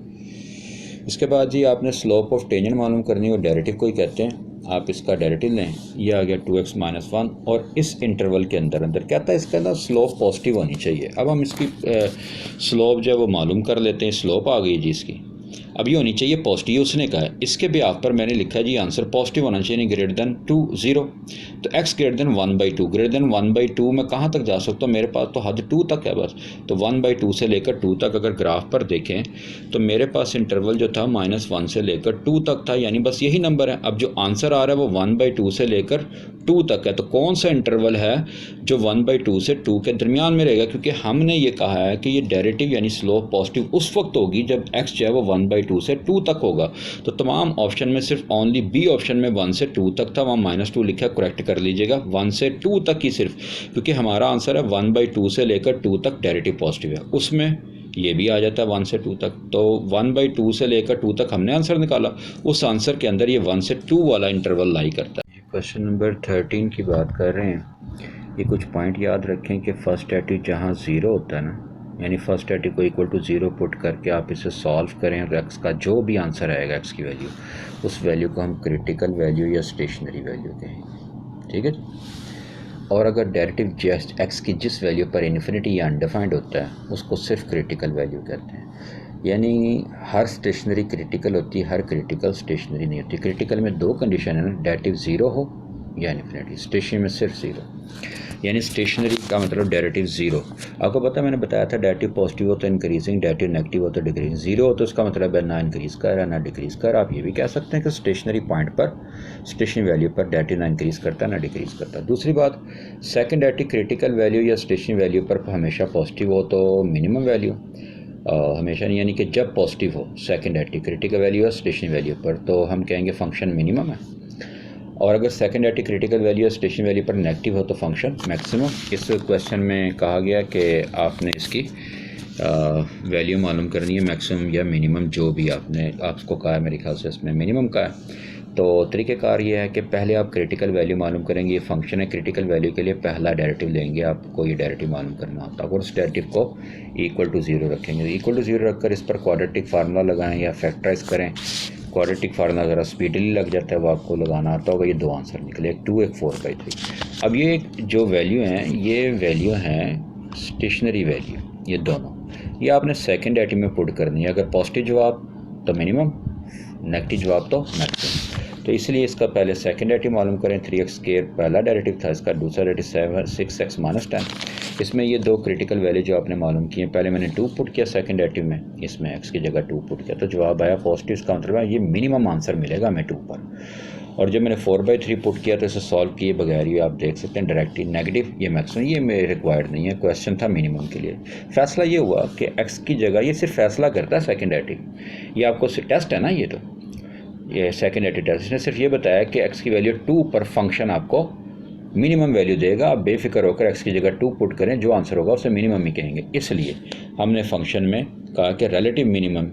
इसके बाद जी आपने स्लोप ऑफ टेंजेंट मालूम करनी है, वो डेरिवेटिव को ही कहते हैं। आप इसका डेरिवेटिव लें, ये आ गया 2x माइनस 1, और इस इंटरवल के अंदर कहता है इसके अंदर स्लोप पॉजिटिव होनी चाहिए। अब हम इसकी स्लोप जो है वो मालूम कर लेते हैं। स्लोप आ गई जी इसकी, अब ये होनी चाहिए पॉजिटिव, उसने कहा है। इसके बिहाफ पर मैंने लिखा है जी आंसर पॉजिटिव होना चाहिए, नहीं ग्रेटर देन 2 0। तो x greater than 1/2, greater than 1/2 मैं कहाँ तक जा सकता हूँ, मेरे पास तो हद 2 तक है बस। तो 1/2 से लेकर 2 तक अगर ग्राफ पर देखें तो मेरे पास इंटरवल जो था -1 से लेकर 2 तक था, यानी बस यही नंबर है। अब जो आंसर आ रहा है वो 1/2 से लेकर 2 तक है। तो कौन सा इंटरवल है जो 1/2 से 2 के दरमियान में रहेगा, क्योंकि हमने ये कहा है कि ये डेरिवेटिव यानी स्लोप पॉजिटिव उस वक्त होगी जब x जो है वो 1/2 से 2 तक होगा। तो तमाम ऑप्शन में सिर्फ ओनली बी ऑप्शन में 1 से 2 तक था, वहाँ -2 लिखा, करेक्ट कर लीजिएगा, 1 से 2 तक ही सिर्फ, क्योंकि हमारा आंसर है 1/2 से लेकर 2 तक डेरिवेटिव पॉजिटिव है, उसमें ये भी आ जाता है 1 से 2 तक। तो 1/2 से लेकर 2 तक हमने आंसर निकाला, उस आंसर के अंदर ये 1 से 2 वाला इंटरवल लाई करता है। क्वेश्चन नंबर 13 की बात कर रहे हैं। ये कुछ पॉइंट याद रखें कि फर्स्ट डेरिवेटिव जहाँ 0 होता है ना, यानी फर्स्ट डेरिवेटिव को इक्वल टू 0 पुट करके आप इसे सॉल्व करें और x का जो भी आंसर आएगा x की वैल्यू, उस वैल्यू को हम क्रिटिकल वैल्यू या स्टेशनरी वैल्यू कहेंगे, ठीक है। और अगर डेरिवेटिव जस्ट x की जिस वैल्यू पर इन्फिनिटी या अनडिफाइंड होता है उसको सिर्फ क्रिटिकल वैल्यू कहते हैं। यानी हर स्टेशनरी क्रिटिकल होती है, हर क्रिटिकल स्टेशनरी नहीं होती। क्रिटिकल में 2 कंडीशन है ना, डेरिवेटिव 0 हो या इन्फिनिटी, स्टेशनरी में सिर्फ 0, यानी स्टेशनरी का मतलब डेरिवेटिव 0। आपको पता है मैंने बताया था डेरिवेटिव पॉजिटिव हो तो इंक्रीजिंग, डेरिवेटिव नेगेटिव हो तो डिक्रीजिंग। 0 हो तो उसका मतलब है ना इंक्रीज कर रहा है ना डिक्रीज कर रहा है। आप ये भी कह सकते हैं कि स्टेशनरी पॉइंट पर, स्टेशनरी वैल्यू पर डेरिवेटिव ना इंक्रीज करता है ना डिक्रीज करता है। दूसरी बात, सेकंड डेरिवेटिव क्रिटिकल वैल्यू या स्टेशनरी वैल्यू पर हमेशा पॉजिटिव हो तो मिनिमम वैल्यू हमेशा नहीं, यानी कि जब पॉजिटिव हो सेकंड डेरिवेटिव क्रिटिकल वैल्यू या स्टेशनरी वैल्यू पर तो हम कहेंगे फंक्शन मिनिमम है। और अगर सेकंड डेरिवेटिव क्रिटिकल वैल्यू या स्टेशनरी वैल्यू पर नेगेटिव हो तो फंक्शन मैक्सिमम। इस क्वेश्चन में कहा गया कि आपने इसकी वैल्यू मालूम करनी है, मैक्सिमम या मिनिमम, जो भी आपको कहा है, मेरे ख्याल से इसमें मिनिमम का है। तो तरीक़ेकार ये है कि पहले आप क्रिटिकल वैल्यू मालूम करेंगे, ये फंक्शन है। क्रिटिकल वैल्यू के लिए पहला डेरिवेटिव लेंगे, आपको ये डेरिवेटिव मालूम करना होता है, और उस डेरिवेटिव को इक्वल टू 0 रखेंगे। इक्वल टू 0 रखकर इस पर क्वाड्रेटिक फार्मूला लगाएं या फैक्टराइज करें। क्वाड्रेटिक फार्मूला ज़रा स्पीडली लग जाता है, वो आपको लगाना आता होगा। ये 2 आंसर निकले, एक 2 एक 4/3। अब ये जो वैल्यू हैं, ये वैल्यू हैं स्टेशनरी वैल्यू, ये दोनों, ये आपने सेकंड डेरिवेटिव में पुट करनी है। अगर पॉजिटिव जवाब तो मिनिमम, नेगेटिव जवाब तो मैक्सिमम। तो इसलिए इसका पहले सेकंड डेरिवेटिव मालूम करें। 3x² पहला डेरिवेटिव था, इसका दूसरा डेरिवेटिव 6x - 10। इसमें ये 2 क्रिटिकल वैल्यू जो आपने मालूम किए, पहले मैंने 2 पुट किया सेकंड डेरिवेटिव में, इसमें x की जगह 2 पुट किया तो जवाब आया पॉजिटिव। इसका मतलब है ये मिनिमम आंसर मिलेगा हमें 2 पर। और जब मैंने 4/3 पुट किया तो इसे सॉल्व किए बगैर ही आप देख सकते हैं डायरेक्टली नेगेटिव, ये मैक्सिमम, ये मेरे रिक्वायर्ड नहीं है, क्वेश्चन था मिनिमम के लिए। फैसला ये हुआ कि x की जगह, ये सिर्फ फैसला करता है सेकंड डेरिवेटिव, ये आपको टेस्ट है ना, ये सेकंड डेरिवेटिव टेस्ट, इसने सिर्फ ये बताया कि x की वैल्यू 2 पर फंक्शन आपको मिनिमम वैल्यू देगा। आप बेफिक्र होकर x की जगह 2 पुट करें, जो आंसर होगा उसे मिनिमम ही कहेंगे। इसलिए हमने फंक्शन में कहा कि रिलेटिव मिनिमम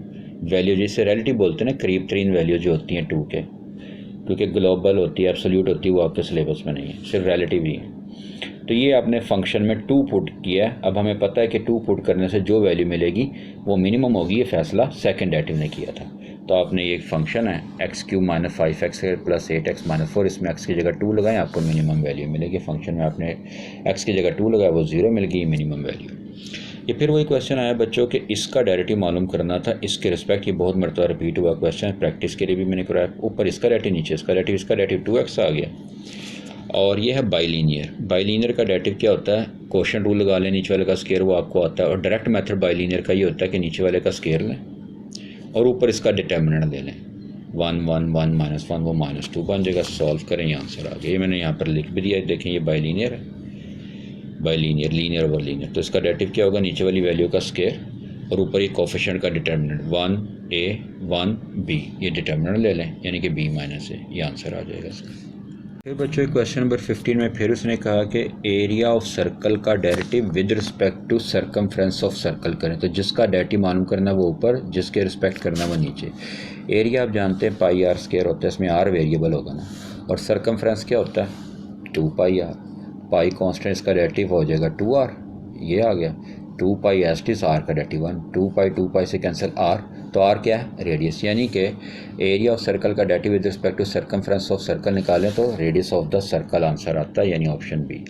वैल्यू, जिसे रिलेटिव बोलते हैं ना, करीब तरीन वैल्यू जो होती हैं 2 के, क्योंकि ग्लोबल होती है, एब्सोल्यूट होती है, वो आपके सिलेबस में नहीं है, सिर्फ रिलेटिव ही है। तो ये आपने फंक्शन में 2 पुट किया है। अब हमें पता है कि 2 पुट करने से जो वैल्यू मिलेगी वो मिनिमम होगी। ये फैसला सेकंड डेरिवेटिव ने किया था। तो आपने ये फंक्शन है x³ - 5x + 8x - 4, इसमें x की जगह 2 लगाएं, आपको मिनिमम वैल्यू मिलेगी। फंक्शन में आपने x की जगह 2 लगाया, वो 0 मिल गई, मिनिमम वैल्यू। ये फिर वही क्वेश्चन आया बच्चों कि इसका डेरिवेटिव मालूम करना था, इसके रिस्पेक्ट। ये बहुत मरतबा रिपीट हुआ क्वेश्चन, प्रैक्टिस के लिए भी मैंने कराया। ऊपर इसका डेरिवेटिव, नीचे इसका डेरिवेटिव, इसका डेरिवेटिव 2x आ गया। और ये है बाइलीनियर। बाइलीनियर का डेरिवेटिव क्या होता है, क्वोशिएंट रूल लगा लें, नीचे वाले का स्क्वायर वो आपको आता है। और डायरेक्ट मेथड बाइलीनियर का ये होता है कि नीचे वाले का स्क्वायर लें और ऊपर इसका डिटर्मिनेंट ले लें, 1 1 1 -1, वो -2 बन जाएगा। सॉल्व करें, ये आंसर आ गया। ये मैंने यहाँ पर लिख भी दिया है, देखें ये बाइलीनियर है, बाइलीनियर, लीनियर ओवर लीनियर। तो इसका डेरिवेटिव क्या होगा, नीचे वाली वैल्यू का स्क्वायर और ऊपर ये कोफिशिएंट का डिटर्मिनेंट 1 A1B, ये डिटर्मिनेंट ले लें यानी कि B माइनस A, ये आंसर आ जाएगा इसका। फिर बच्चों क्वेश्चन नंबर 15 में फिर उसने कहा कि एरिया ऑफ सर्कल का derivative with respect to circumference of circle करें। तो जिसका डेरिवेटिव मालूम करना वो ऊपर, जिसके रिस्पेक्ट करना वो नीचे। एरिया आप जानते हैं पाई आर स्क्वायर होता है, इसमें आर वेरिएबल होगा ना, और सरकमफ्रेंस क्या होता है 2 पाई आर। पाई कांस्टेंट, इसका डेरिवेटिव हो जाएगा 2r, ये आ गया 2 पाई एस टी, आर का डेरिवेटिव 1, 2 पाई से कैंसिल आर, तो आर क्या है रेडियस, यानी कि एरिया ऑफ सर्कल का derivative with respect to circumference of circle निकालें तो radius of the circle answer आता है, यानी ऑप्शन बी।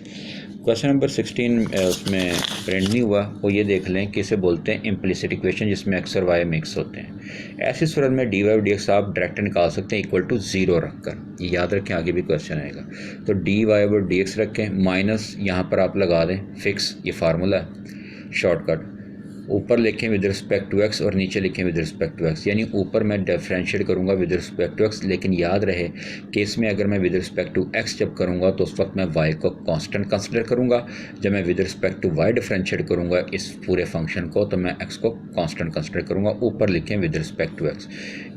क्वेश्चन नंबर 16 उसमें प्रिंट नहीं हुआ, वो ये देख लें कि इसे बोलते हैं इम्प्लिसिट इक्वेशन जिसमें एक्स और वाई मिक्स होते हैं। ऐसी सूरत में डी वाई डी एक्स आप डायरेक्ट निकाल सकते हैं इक्वल टू 0 रखकर, ये याद रखें आगे भी क्वेश्चन आएगा। तो डी वाई और डी एक्स रखें, माइनस यहाँ पर आप लगा दें फिक्स, ये फार्मूला है शॉर्टकट, ऊपर लिखें विद रिस्पेक्ट टू एक्स और नीचे लिखें विद रिस्पेक्ट टू एक्स, यानी ऊपर मैं डिफरेंशिएट करूँगा विद रिस्पेक्ट टू एक्स, लेकिन याद रहे कि इसमें अगर मैं विद रिस्पेक्ट टू एक्स जब करूँगा तो उस वक्त मैं वाई को कांस्टेंट कंसिडर करूँगा, जब मैं with respect to y differentiate करूँगा इस पूरे फंक्शन को तो मैं एक्स को कांस्टेंट कंसिडर करूँगा। ऊपर लिखें with respect to x,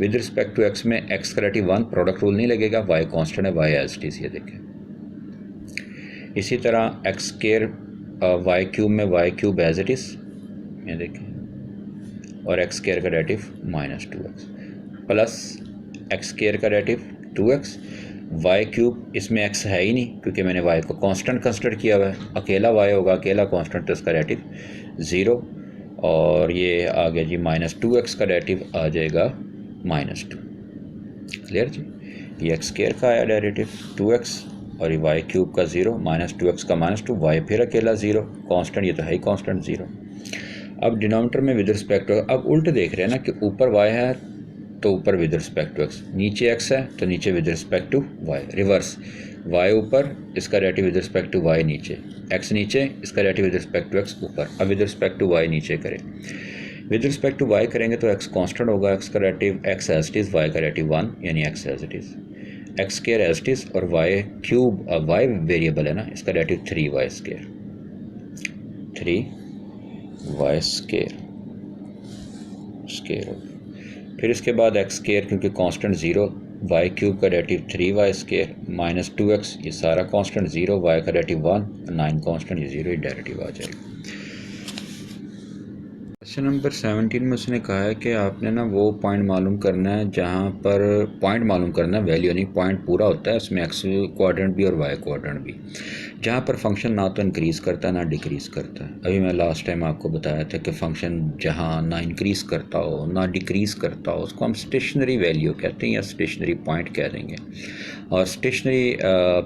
with respect to x में एक्स का डेरिवेटिव 1, प्रोडक्ट रूल नहीं लगेगा, वाई कांस्टेंट है, वाई एज इट इज, ये देखें। इसी तरह एक्स स्क्वायर वाई क्यूब में y cube as it is, ये देखें, और एक्स स्क्वायर का derivative -2x plus x square का डेरिवेटिव 2x, वाई क्यूब, इसमें x है ही नहीं क्योंकि मैंने y को कांस्टेंट कंसिडर किया हुआ है, अकेला y होगा, अकेला कांस्टेंट, तो इसका डेरिवेटिव 0, और ये आ गया जी -2x का डेरिवेटिव आ जाएगा -2। क्लियर जी, ये एक्स स्क्वायर का आया डेरिवेटिव 2x और ये वाई क्यूब का 0, -2x का -2, वाई फिर अकेला 0, कांस्टेंट ये तो है ही कांस्टेंट 0। अब डिनोमिनेटर में विद रिस्पेक्ट टू, अब उल्ट देख रहे हैं ना कि ऊपर y है तो ऊपर विद रिस्पेक्ट टू x, नीचे x है तो नीचे with respect to y, reverse, y ऊपर इसका derivative with respect to y नीचे, x नीचे इसका derivative with respect to x ऊपर। अब विद रिस्पेक्ट टू y नीचे करें, विद रिस्पेक्ट टू y करेंगे तो x कांस्टेंट होगा, x का derivative x as it is, y का डेरिवेटिव 1 यानी x as it is, x square as it is, और y क्यूब, y वेरिएबल है ना, इसका derivative 3y square, 3y square square. फिर इसके बाद एक्स स्क्वायर क्योंकि कांस्टेंट 0, वाई क्यूब का डेरिवेटिव 3y स्क्वायर -2x, ये सारा कांस्टेंट 0, वाई का डेरिवेटिव 1, 9 कांस्टेंट, ये 0 ही डेरिवेटिव आ जाएगा। क्वेश्चन नंबर 17 में उसने कहा है कि आपने ना वो पॉइंट मालूम करना है जहाँ पर पॉइंट मालूम करना है, वैल्यू नहीं, पॉइंट पूरा होता है उसमें एक्स क्वाड्रेंट भी और वाई क्वाड्रेंट भी, जहाँ पर फंक्शन ना तो इंक्रीज़ करता है ना डिक्रीज़ करता है। अभी मैं लास्ट टाइम आपको बताया था कि फंक्शन जहाँ ना इंक्रीज़ करता हो ना डिक्रीज़ करता हो उसको हम स्टेशनरी वैल्यू कहते हैं या स्टेशनरी पॉइंट कह देंगे, और स्टेशनरी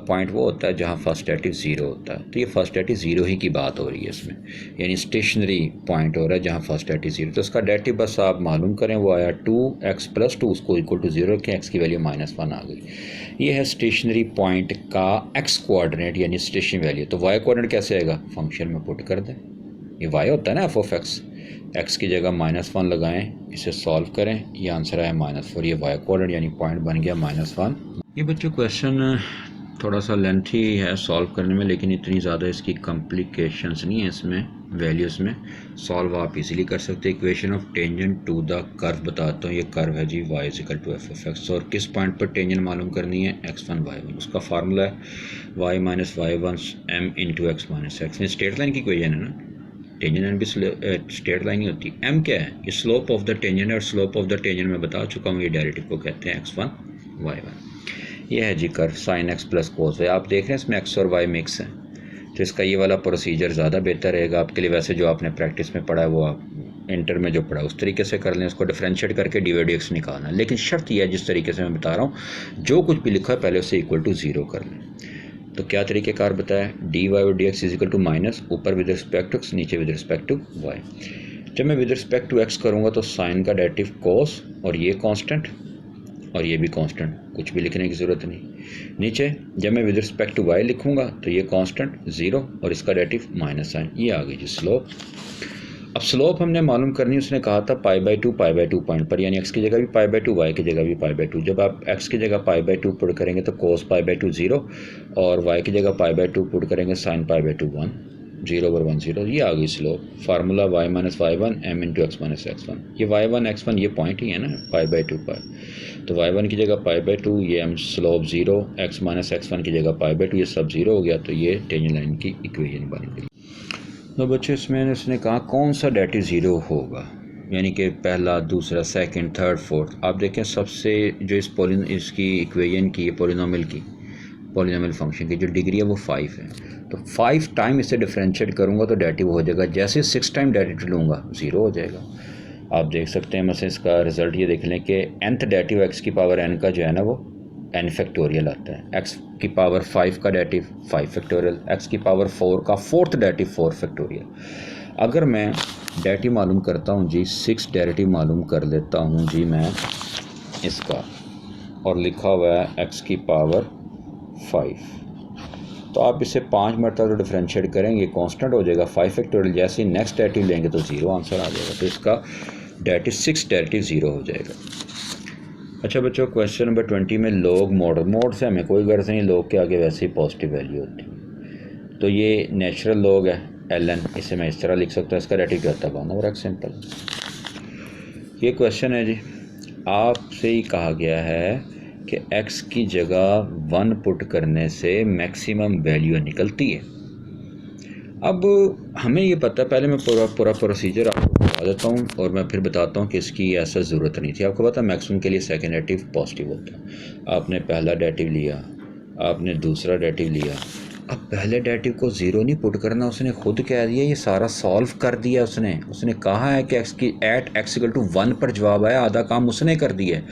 पॉइंट वो होता है जहाँ फर्स्ट डेरिवेटिव 0 होता है। तो ये फर्स्ट डेरिवेटिव 0 ही की बात हो रही है इसमें, यानी स्टेशनरी पॉइंट हो रहा है जहाँ फर्स्ट डेरिवेटिव 0, तो उसका डेरिवेटिव बस आप मालूम करें, वो आया 2x + 2, उसको इक्वल टू 0 रखें, x की वैल्यू -1 आ गई। ये है स्टेशनरी पॉइंट का x कोऑर्डिनेट यानी स्टेशन वैल्यू। तो y कोऑर्डिनेट कैसे आएगा, फंक्शन में पुट कर दें, ये y होता है ना f(x), x की जगह -1 लगाएं, इसे सॉल्व करें, ये आंसर आया -4, ये y कोऑर्डिनेट यानी पॉइंट बन गया -1। ये बच्चों क्वेश्चन थोड़ा सा लेंथी है सॉल्व करने में, लेकिन इतनी ज़्यादा इसकी कॉम्प्लिकेशंस नहीं है इसमें, वैल्यूज़ में सॉल्व आप इजीली कर सकते हैं। Equation of tangent to the curve बताता हूँ, ये कर्व है जी y = f(x), और किस पॉइंट पर टेंजेंट मालूम करनी है, x1 y1, उसका फार्मूला है y - y1 m × x - x। ये स्ट्रेट लाइन की इक्वेशन है ना, टेंजेंट भी स्ट्रेट लाइन ही होती है। m क्या है, ये स्लोप ऑफ द टेंजेंट है, और स्लोप ऑफ द टेंजेंट मैं बता चुका हूँ, ये डेरिवेटिव को कहते हैं x1 y1। ये है जी curve sin x + cos y, आप देख रहे हैं इसमें x और y मिक्स है, तो इसका ये वाला प्रोसीजर ज़्यादा बेहतर रहेगा आपके लिए। वैसे जो आपने प्रैक्टिस में पढ़ा है वो आप इंटर में जो पढ़ा उस तरीके से कर लें, उसको डिफरेंशिएट करके dy/dx निकालना, लेकिन शर्त यह है जिस तरीके से मैं बता रहा हूँ जो कुछ भी लिखा है पहले उसे इक्वल टू 0 कर लें। तो क्या तरीक़ेकार बताया, dy/dx = ऊपर विद रिस्पेक्ट टू x, नीचे विद रिस्पेक्ट टू y। जब मैं विद रिस्पेक्ट टू x करूँगा तो साइन का डेरिवेटिव cos, और ये कांस्टेंट और ये भी कांस्टेंट, कुछ भी लिखने की ज़रूरत नहीं। नीचे जब मैं विद रिस्पेक्ट टू y लिखूंगा तो ये कांस्टेंट 0 और इसका डेरिवेटिव -साइन, ये आ गई जी स्लोप। अब स्लोप हमने मालूम करनी, उसने कहा था π/2 पॉइंट पर, यानी x की जगह भी π/2 y की जगह भी π/2। जब आप x की जगह π/2 पुट करेंगे तो cos π/2 0, और y की जगह π/2 पुट करेंगे sin π/2 1, 0/10 ये आ गई slope. Formula y minus y1 m into x minus x1, ये y1 x1 ये पॉइंट ही है ना, π/2 तो y1 की जगह π/2, ये m slope 0, x minus x1 की जगह π/2, ये सब 0 हो गया, तो ये टेंजेंट लाइन की इक्वेशन बन गई। तो बच्चे इसमें उसने कहा कौन सा डेट 0 होगा, यानी कि पहला, दूसरा, सेकंड, थर्ड, फोर्थ। आप देखें सबसे जो इसकी इक्वेशन की पॉलिनोमियल फंक्शन की जो डिग्री है वो 5 है, तो 5 टाइम इसे डिफरेंशिएट करूँगा तो डेटिव हो जाएगा। जैसे 6 टाइम डेटिव लूँगा 0 हो जाएगा। आप देख सकते हैं मतलब इसका रिज़ल्ट ये देख लें कि nth डेटिव x की पावर n का जो है ना वो n फैक्टोरियल आता है, x की पावर 5 का डेटिव 5 फैक्टोरियल, x की पावर 4 का फोर्थ डेटिव 4 फैक्टोरियल। अगर मैं डेटिव मालूम करता हूँ जी, 6 डेरिवेटिव मालूम कर लेता हूँ जी मैं इसका, और लिखा हुआ है x की पावर 5, तो आप इसे 5 मरतबा तो डिफरेंशिएट करेंगे, कांस्टेंट हो जाएगा 5 फैक्टोरियल। जैसे ही नेक्स्ट डेरिवेटिव लेंगे तो 0 आंसर आ जाएगा, तो इसका डेट 6 डेरिवेटिव 0 हो जाएगा। अच्छा बच्चों, क्वेश्चन नंबर 20 में लॉग मोड से हमें कोई गर्ज नहीं, लॉग के आगे वैसे ही पॉजिटिव वैल्यू होती है। तो ये नेचुरल लॉग है ln, इसे मैं इस तरह लिख सकता हूँ, इसका डेरिवेटिव क्या होता है 1/x सिंपल। ये क्वेश्चन है जी, आपसे ही कहा गया है कि x की जगह 1 पुट करने से मैक्सिमम वैल्यू निकलती है। अब हमें ये पता है, पहले मैं पूरा प्रोसीजर आपको बता देता हूँ और मैं फिर बताता हूँ कि इसकी ऐसा ज़रूरत नहीं थी। आपको पता है मैक्सिमम के लिए सेकंड डेरिवेटिव पॉजिटिव होता है। आपने पहला डेरिवेटिव लिया, आपने दूसरा डेरिवेटिव लिया, अब पहले डेरिवेटिव को 0 नहीं पुट करना, उसने खुद कह दिया, ये सारा सॉल्व कर दिया उसने कहा है कि x = 1 पर जवाब आया, आधा काम उसने कर दिया है।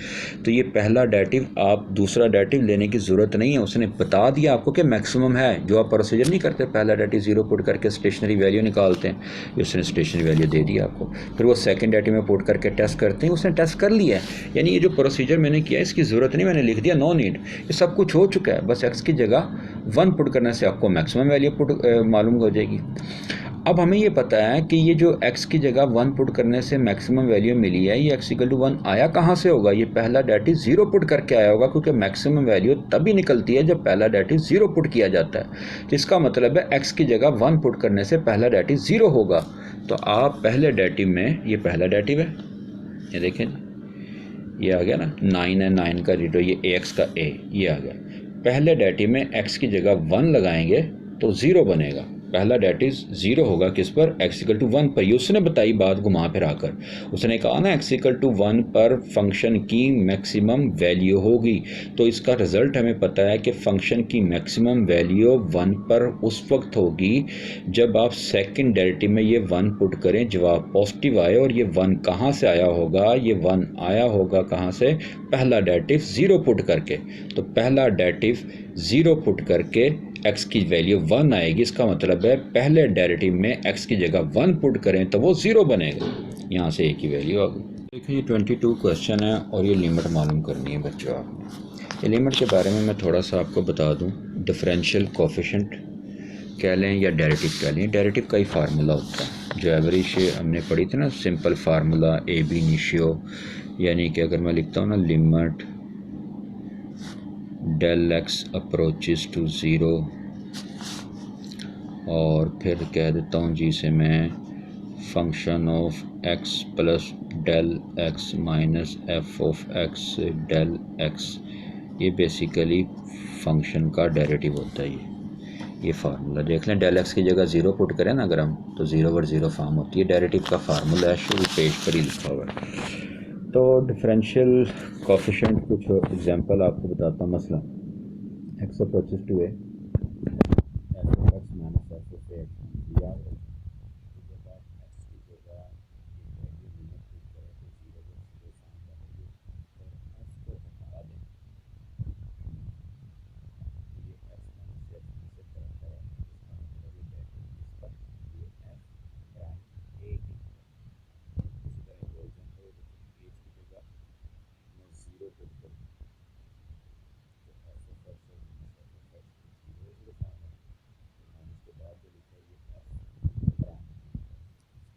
तो ये पहला डेरिवेटिव, आप दूसरा डेरिवेटिव लेने की ज़रूरत नहीं है, उसने बता दिया आपको कि मैक्सिमम है। जो आप प्रोसीजर नहीं करते, पहला डेरिवेटिव 0 पुट करके स्टेशनरी वैल्यू निकालते हैं, ये उसने स्टेशनरी वैल्यू दे दिया आपको, फिर वो सेकंड डेरिवेटिव में पुट करके टेस्ट करते हैं, उसने टेस्ट कर लिया है। यानी ये जो प्रोसीजर मैंने किया इसकी ज़रूरत नहीं, मैंने लिख दिया नो नीड, ये सब कुछ हो चुका है। बस x की जगह 1 पुट करने से आपको मैक्सिमम वैल्यू मालूम हो जाएगी। अब हमें ये पता है कि ये जो x की जगह 1 पुट करने से मैक्सिमम वैल्यू मिली है, ये x = 1 आया कहाँ से होगा, ये पहला डेरिवेटिव 0 पुट करके आया होगा, क्योंकि मैक्सिमम वैल्यू तभी निकलती है जब पहला डेरिवेटिव 0 पुट किया जाता है। तो इसका मतलब है x की जगह 1 पुट करने से पहला डेरिवेटिव 0 होगा। तो आप पहले डेरिवेटिव में, ये पहला डेरिवेटिव है, ये देखें ये आ गया ना, 9 है, 9 का 0, ये ax का a, ये आ गया। पहले डेरिवेटिव में x की जगह 1 लगाएंगे तो 0 बनेगा। पहला डेरिवेटिव 0 होगा किस पर, x = 1 पर। ये उसने बताई बात घुमा फिरा कर, उसने कहा ना x = 1 पर फंक्शन की मैक्सिमम वैल्यू होगी। तो इसका रिज़ल्ट हमें पता है कि फंक्शन की मैक्सिमम वैल्यू 1 पर उस वक्त होगी जब आप सेकंड डेरिवेटिव में ये 1 पुट करें, जवाब पॉजिटिव आए। और ये 1 कहाँ से आया होगा, ये 1 आया होगा कहाँ से, पहला डेरिवेटिव 0 पुट करके। तो पहला डेरिवेटिव 0 पुट करके x की वैल्यू 1 आएगी, इसका मतलब है पहले डेरिवेटिव में x की जगह 1 पुट करें तो वो 0 बनेगा। यहाँ से a की वैल्यू आ गई। देखिए ये 22 क्वेश्चन है और ये लिमिट मालूम करनी है बच्चों आपने। ये लिमिट के बारे में मैं थोड़ा सा आपको बता दूँ, डिफरेंशियल कोफिशिएंट कह लें या डेरिवेटिव कह लें, डेरिवेटिव का ही फार्मूला होता है जो एवरेज हमने पढ़ी थी ना, सिंपल फार्मूला ab इनिशियो, यानी कि अगर मैं लिखता हूँ ना limit del x approaches to 0, और फिर कह देता हूँ जी से मैं function of x plus del x minus f of x del x, ये बेसिकली फंक्शन का डेरिवेटिव होता है। ये फार्मूला देख लें, del x की जगह 0 पुट करें ना अगर हम, तो 0/0 फॉर्म होती है, डेरिवेटिव का फार्मूला है, शुरू पेज पर ही लिखा हुआ है। तो डिफरेंशियल कोफिशिएंट कुछ एग्जांपल आपको बताता हूँ। मसला x approaches to a, f of x minus f of a, याद रखें जब आप x की जगह ये वैल्यू लिमिट पुट करें तो 0/0 फॉर्म बनेगी, और f को हटा दें तो ये x माइनस f से बराबर है। इसका मतलब ये डेरिवेटिव किसका, ये f प्राइम a की। इसी तरह एक और एग्जांपल है, a की जगह मैं 0 पुट करूँ तो f ऑफ x और minus f of x 0/0 form है, तो माइनस के बाद जो लिखा है ये f प्राइम।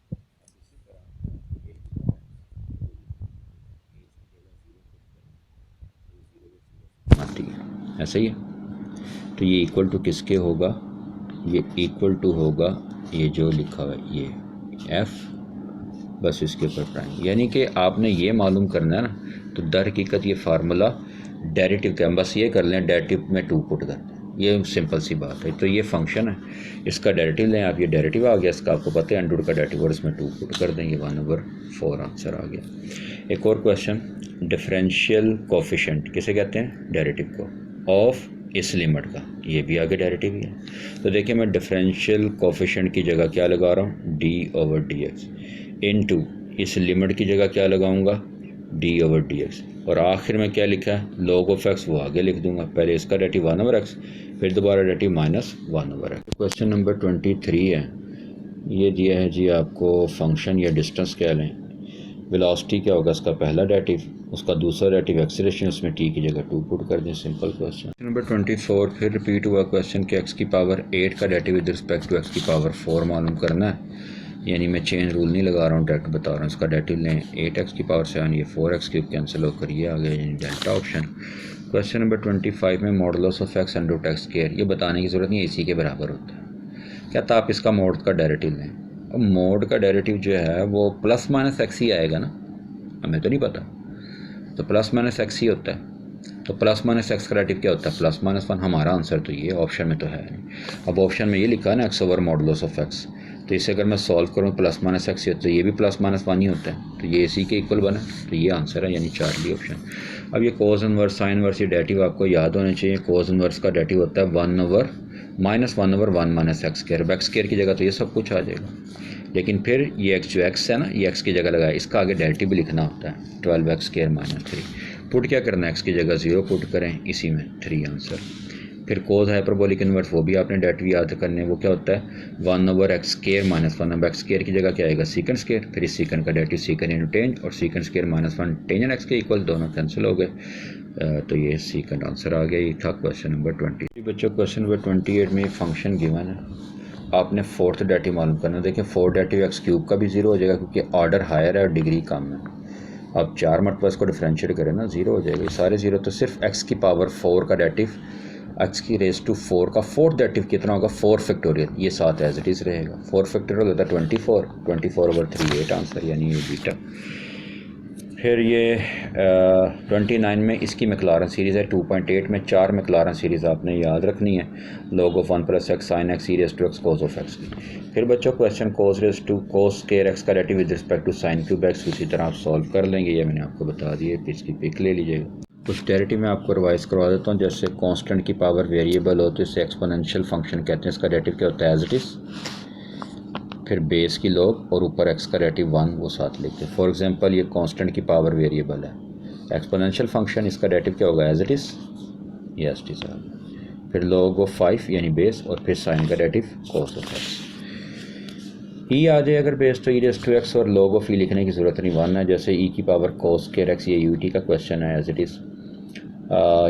अब इसी तरह a की जगह 0 पुट करें तो 0/0 आती है, ऐसा ही है। तो ये इक्वल टू किसके होगा, ये इक्वल टू होगा ये जो लिखा हुआ है ये एफ, बस इसके ऊपर प्राइम, यानी कि आपने ये मालूम करना है ना, तो दर हकीकत ये फार्मूला डेरिवेटिव का, बस ये कर लें डेरिवेटिव में 2 पुट कर दें, ये सिंपल सी बात है। तो ये फंक्शन है, इसका डेरिवेटिव लें आप, ये डेरिवेटिव आ गया इसका, आपको पता है अंडर का डेरिवेटिव, और इसमें 2 पुट कर दें, ये 1/4 आंसर आ गया। एक और क्वेश्चन, डिफरेंशियल कोफिशिएंट किसे कहते हैं? डेरिवेटिव को, ऑफ इस लिमिट का, ये भी आगे डेरिवेटिव ही है। तो देखिए मैं डिफरेंशियल कोफिशिएंट की जगह क्या लगा रहा हूँ, d/dx इनटू इस लिमिट की जगह क्या लगाऊंगा, d/dx, और आखिर में क्या लिखा है, log of x, वो आगे लिख दूंगा। पहले इसका डेरिवेटिव 1/x, फिर दोबारा डेरिवेटिव -1/x। क्वेश्चन नंबर 23 है, ये दिया है जी आपको फंक्शन या डिस्टेंस कह लें, वेलोसिटी क्या होगा उसका पहला डेरिवेटिव, उसका दूसरा डेरिवेटिव एक्सीलरेशन, उसमें t की जगह 2 पुट कर दें, सिंपल क्वेश्चन। नंबर 24 फिर रिपीट हुआ क्वेश्चन कि x की पावर 8 का derivative with respect to x की पावर 4 मालूम करना है, यानी मैं चेंज रूल नहीं लगा रहा हूँ, डायरेक्ट बता रहा हूँ। इसका डेरिवेटिव लें 8x की पावर 7, ये 4x क्यूब कैंसिल होकर ये आ गया, यानी डेल्टा ऑप्शन। क्वेश्चन नंबर 25 में modulus of x under x square, ये बताने की ज़रूरत नहीं है, इसी के बराबर होता है। क्या था, आप इसका मोड का डेरिवेटिव लें, अब मोड का डेरिवेटिव जो है वो प्लस माइनस x ही आएगा ना, हमें तो नहीं पता, तो प्लस माइनस x ही होता है। तो प्लस माइनस एक्स का डेरिवेटिव क्या होता है, +1, हमारा आंसर तो ये ऑप्शन में तो है नहीं। अब ऑप्शन में ये लिखा है ना x over modulus of x, तो इसे अगर मैं सॉल्व करूँ प्लस माइनस एक्स ही होता है, ये भी +1 ही होता है, तो ये इसी के इक्वल बना, तो ये आंसर है, यानी चार्ली ऑप्शन। अब ये कोस इनवर्स साइन इनवर्स ये डेरिवेटिव आपको याद होने चाहिए। कोस इनवर्स का डेरिवेटिव होता है 1/-1/1 - x स्क्वायर, x स्क्वायर की जगह तो ये सब कुछ आ जाएगा, लेकिन फिर ये x जो x है ना, ये x की जगह लगाया, इसका आगे डेरिवेटिव भी लिखना होता है 12x स्क्वायर - 3। पुट क्या करना है, x की जगह 0 पुट करें, इसी में 3 आंसर। फिर कोस हाइपरबोलिक इन्वर्स, वो भी आपने डेरिवेटिव याद करने, वो क्या होता है 1/x स्क्वायर - 1/x स्क्वायर की जगह क्या आएगा, सीकेंड स्क्वायर, फिर इस सीकेंड का डेरिवेटिव सीकेंड इंटू टेंज, और सीकेंड स्क्वायर -1 टेंजेंट x के इक्वल, दोनों कैंसिल हो गए, तो ये सीकेंड आंसर आ गया। ये था क्वेश्चन नंबर 20। बच्चों क्वेश्चन नंबर 28 में फंक्शन गिवन है, आपने फोर्थ डेरिवेटिव मालूम करना। देखिए फोर्थ डेरिवेटिव x क्यूब का भी 0 हो जाएगा, क्योंकि ऑर्डर हायर है और डिग्री कम है। आप 4 मरतबा इसको डिफ्रेंशिएट करें ना, 0 हो जाएगा, ये सारे 0। तो सिर्फ x की पावर 4 का डेरिवेटिव, x की रेज टू 4 का फोर्थ डेरिवेटिव कितना होगा, 4 फैक्टोरियल, ये साथ एज इट इज़ रहेगा। 4 फैक्टोरियल होता है 24/3 8 आंसर, यानी ये बीटा। फिर ये 29 में इसकी मैक्लारन सीरीज़ है, 2.8 में 4 मैक्लारन सीरीज़ आपने याद रखनी है, log of 1 + x sin x e raised to x cos of x की। फिर बच्चों question cos raised to cos square x का derivative with respect to sin cube x, उसी तरह आप सॉल्व कर लेंगे, ये मैंने आपको बता दिया, इसकी पिक ले लीजिएगा। कुछ डेरिवेटिव मैं आपको रिवाइज करवा देता हूँ। जैसे कांस्टेंट की पावर वेरिएबल हो तो इसे एक्सपोनेंशियल फंक्शन कहते हैं, इसका डेरिवेटिव क्या होता है, एज इट इज़, फिर बेस की log और ऊपर x का डेरिवेटिव 1 वो साथ लिखते हैं। फॉर एग्जांपल ये कांस्टेंट की पावर वेरिएबल है, एक्सपोनेंशियल फंक्शन, इसका डेरिवेटिव क्या होगा, एज इट इज़, ये एज इट इज़, फिर log of 5 यानी बेस, और फिर साइन का डेरिवेटिव cos of x। ई आ जाए अगर बेस तो e raised to x, और log of e लिखने की ज़रूरत नहीं, 1 है। जैसे e की पावर cos square x, ये यूटी का क्वेश्चन है, एज इट इज़,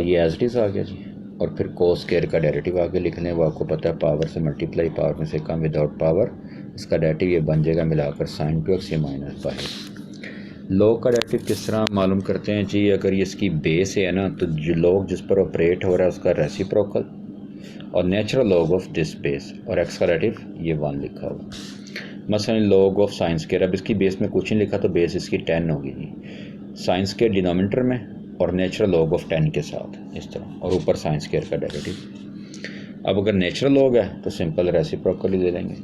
ये एज इट इज़ आ गया जी। और फिर cos स्क्वायर का डेरिवेटिव आगे लिख लें, वो आपको पता है पावर से मल्टीप्लाई, पावर में से कम विदाउट पावर, इसका डेरिवेटिव ये बन जाएगा मिलाकर sin 2x ये -5। log का डेरिवेटिव किस तरह मालूम करते हैं जी, अगर ये इसकी बेस है ना, तो जो log जिस पर ऑपरेट हो रहा है उसका रेसिप्रोकल, और natural log of this base, और x का डेरिवेटिव ये 1 लिखा हुआ। मसलन log ऑफ साइन स्क्वायर, अब इसकी बेस में कुछ नहीं लिखा तो बेस इसकी 10 होगी जी, साइन स्क्वायर डिनोमिनेटर में और नेचुरल log ऑफ 10 के साथ इस तरह, और ऊपर साइन स्क्वायर का डेरिवेटिव। अब अगर नेचुरल log है तो सिंपल रेसिप्रोकल ही ले लेंगे।